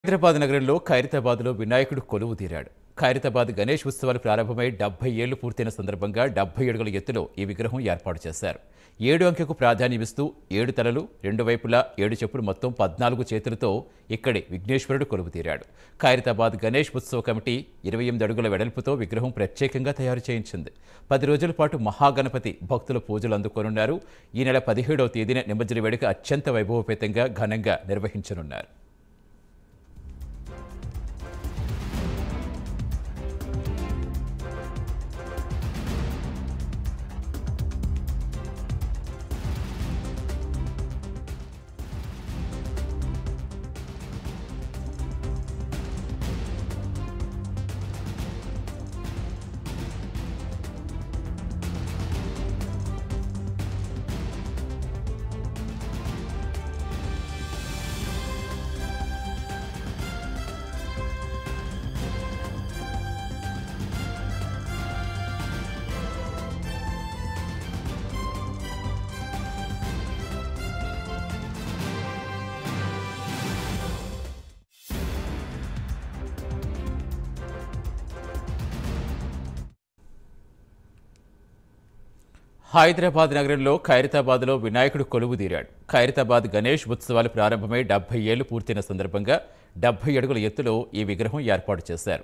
హైదరాబాద్ నగరంలో ఖైరతాబాద్లో వినాయకుడు కొలువు తీరాడు. ఖైరతాబాద్ గణేష్ ఉత్సవాలు ప్రారంభమై 70 ఏళ్లు పూర్తయిన సందర్భంగా 70 అడుగుల ఎత్తులో ఈ విగ్రహం ఏర్పాటు చేశారు. 7 అంకెకు ప్రాధాన్యమిస్తూ 7 తలలు, 2 వైపులా 7 చెప్పులు మొత్తం 14 చేతులతో ఇక్కడి విఘ్నేశ్వరుడు కొలువు తీరాడు. ఖైరతాబాద్ గణేష్ ఉత్సవ కమిటీ 28 అడుగుల వెడల్పుతో విగ్రహం ప్రత్యేకంగా తయారు చేయించింది. 10 రోజుల పాటు మహాగణపతి భక్తుల పూజలు అందుకోనున్నారు. ఈ నెల 17వ తేదీన నిమజ్జన వేడుక అత్యంత వైభవపేతంగా ఘనంగా నిర్వహించనున్నారు. హైదరాబాద్ నగరంలో ఖైరతాబాద్లో వినాయకుడు కొలువు తీరాడు. ఖైరతాబాద్ గణేష్ ఉత్సవాలు ప్రారంభమై 70 ఏళ్లు పూర్తయిన సందర్భంగా 70 అడుగుల ఎత్తులో ఈ విగ్రహం ఏర్పాటు చేశారు.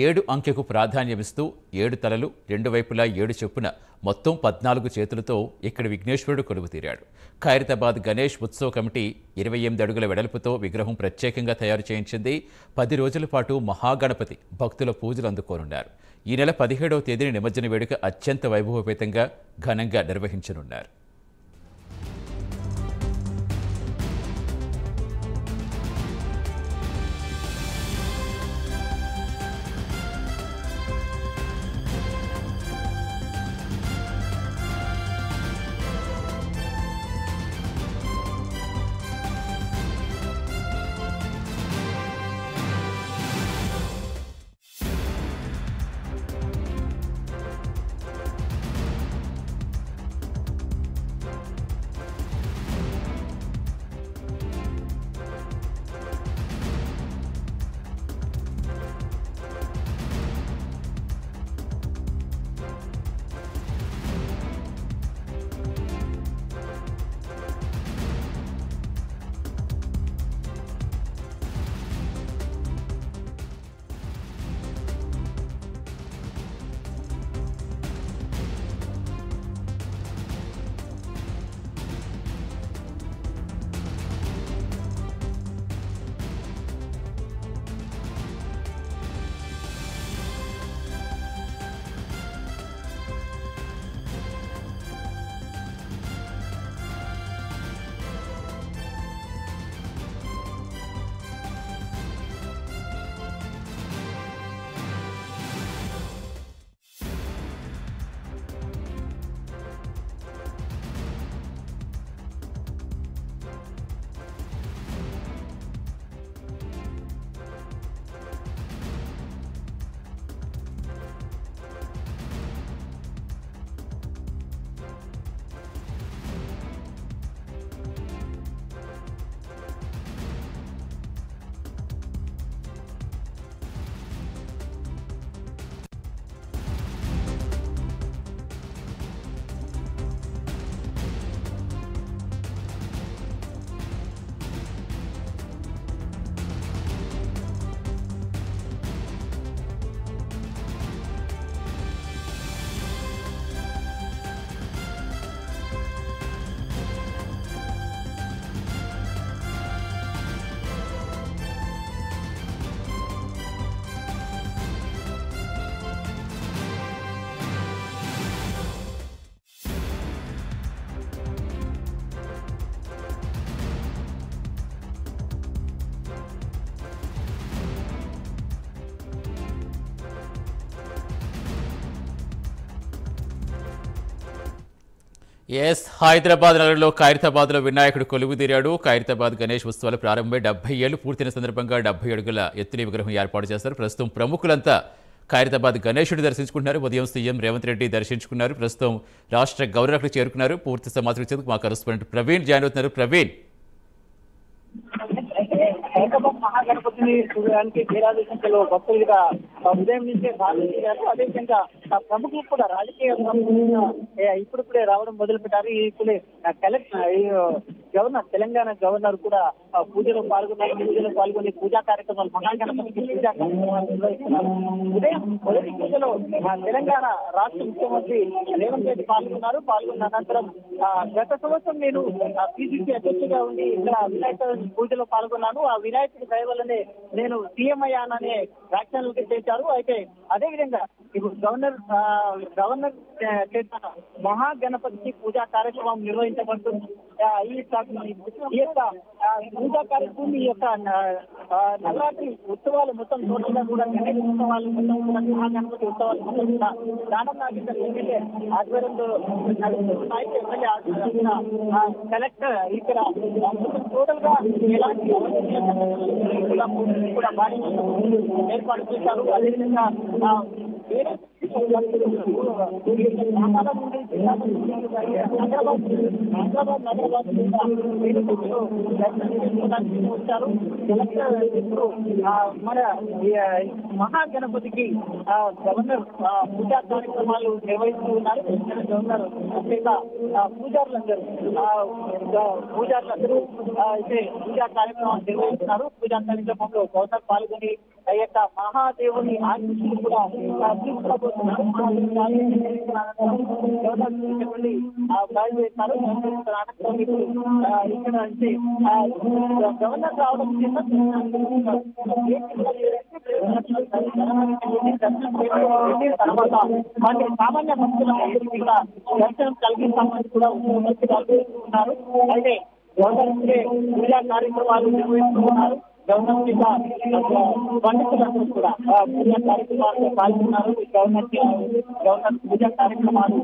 7 అంకెకు ప్రాధాన్యమిస్తూ 7 తలలు, 2 వైపులా 7 చొప్పున మొత్తం 14 చేతులతో ఇక్కడి విఘ్నేశ్వరుడు కొలువు తీరాడు. ఖైరతాబాద్ గణేష్ ఉత్సవ కమిటీ 28 అడుగుల వెడల్పుతో విగ్రహం ప్రత్యేకంగా తయారు చేయించింది. 10 రోజుల పాటు మహాగణపతి భక్తుల పూజలు అందుకోనున్నారు. ఈ నెల 17వ తేదీన నిమజ్జన వేడుక అత్యంత వైభవపేతంగా ఘనంగా నిర్వహించనున్నారు. హైదరాబాద్ నగరంలో ఖైరతాబాద్లో వినాయకుడు కొలువు తీరాడు. ఖైరతాబాద్ గణేష్ ఉత్సవాలు ప్రారంభమై 70 ఏళ్లు పూర్తయిన సందర్భంగా 70 అడుగుల ఎత్తున విగ్రహం ఏర్పాటు చేశారు. ప్రస్తుతం ప్రముఖులంతా ఖైరతాబాద్ గణేశుడు దర్శించుకుంటున్నారు. ఉదయం సీఎం రేవంత్ రెడ్డి దర్శించుకున్నారు. ప్రస్తుతం రాష్ట్ర గవర్నర్కు చేరుకున్నారు. పూర్తి సమాచారం ఇచ్చేందుకు మా కరెస్పాండెంట్ ప్రవీణ్ జాయిన్ అవుతున్నారు. ప్రవీణ్, హైదరాబాద్ మహాగణపతిని చూడడానికి క్రీడాదేశంలో భక్తులుగా ఉదయం నుంచే భావించారు. అదేవిధంగా ప్రముఖులు కూడా రాజకీయ ప్రముఖులు ఇప్పుడిప్పుడే రావడం మొదలు పెట్టారు. ఇప్పుడే గవర్నర్ తెలంగాణ గవర్నర్ కూడా పూజలో పాల్గొని పూజా కార్యక్రమాలు మహాగణపతికి పూజా కార్యక్రమాలు నిర్వహిస్తున్నారు. ఉదయం మొదటి పూజలో తెలంగాణ రాష్ట్ర ముఖ్యమంత్రి రేవంత్ రెడ్డి పాల్గొన్న అనంతరం గత సంవత్సరం నేను పిసిసి అధ్యక్షుడిగా ఉండి ఇక్కడ వినాయక పూజలో పాల్గొన్నాను. ఆ వినాయకుడి దయ వల్లనే నేను సీఎం అయ్యాననే వ్యాఖ్యలు చేశారు. అయితే అదేవిధంగా ఇప్పుడు గవర్నర్ చేత మహాగణపతికి పూజా కార్యక్రమం నిర్వహించబడుతుంది. ఈ యొక్క పూజా కార్యక్రమం ఈ యొక్క నవరాత్రి ఉత్సవాలు మొత్తం టోటల్గా కూడా గణేష్ ఉత్సవాలు మొత్తం కూడా మహాగణపతి ఉత్సవాలు మొత్తం కూడా దానం నాగేశ్వర ఎమ్మెల్యే ఆధ్వర్యంలో ఎమ్మెల్యే కలెక్టర్ ఇక్కడ టోటల్ గా ఎలాంటి కూడా భారీ ఏర్పాటు చేశారు. అదేవిధంగా హైదరాబాద్ నగరవాసులు వచ్చారు. ఇప్పుడు మన మహాగణపతికి గవర్నర్ పూజా కార్యక్రమాలు నిర్వహిస్తూ ఉన్నారు. గవర్నర్ పూజారులందరూ అయితే పూజా కార్యక్రమాలు నిర్వహిస్తున్నారు. పూజా కార్యక్రమంలో గవర్నర్ పాల్గొని ఆ యొక్క మహాదేవుని ఆశీస్సులు కూడా తీసుకోబోతున్నారు. బయలుదేరుతారు. ఇక్కడ నుంచి గవర్నర్ రావడం తర్వాత వాటి సామాన్య భక్తులకు కూడా దర్శనం కలిగిస్తామని కూడా ఉన్నారు. అయితే గవర్నర్ పూజా కార్యక్రమాలు నిర్వహిస్తున్నారు. గవర్నర్ పండితులందరూ కూడా పూజా కార్యక్రమాల్లో పాల్గొన్నారు. గవర్నర్ పూజా కార్యక్రమాలు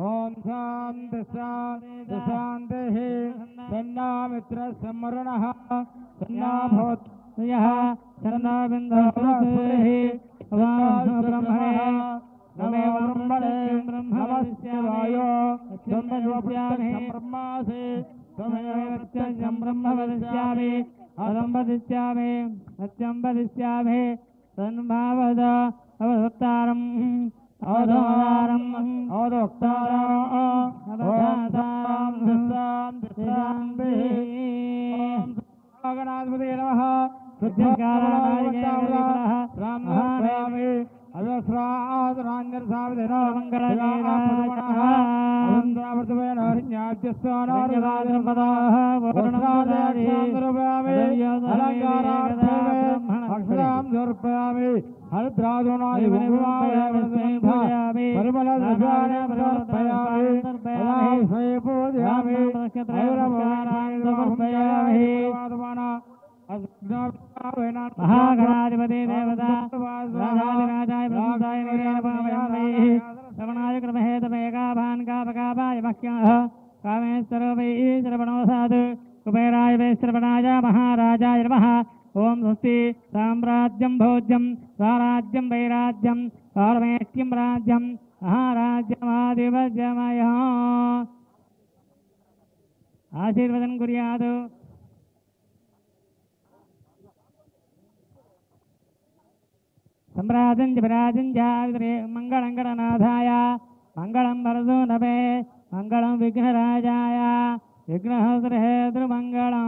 ओम शांति शांति शांति सन्ना मित्र समरणः सन्ना भवत्यः सन्ना बिंदुः ब्रह्मणे नमे ब्रह्मणे नमस्य वायो ब्रह्मासे त्वमेव ब्रह्म वदिष्यामि अहं वदिष्यामि सत्यं वदिष्यामि तन्भावद अवतारम् अवतारम् अवतारम् गणाधिपते नमः रामनारायणे महागणाधिपति देवता राजाय श्रवणाय क्रमहेत मेघाभान कापकापाय मह्यः कामेश्वरो वै श्रवणो साधु कुबेराय वै श्रवणाय महाराजाय नमः ओम स्वस्ति साम्राज्यं भोज्यं स्वराज्यं वैराज्यं पारमेष्ठ्यं राज्यं महाराज्यमादिवज्यमय आशीर्वदं कुर्यात् सम्राजं विराजं जावित्रे मंगलं गणनाथाय मंगलं वरदो नभे मंगलं विघ्नराजाय विघ्नहस्त्रे मंगलं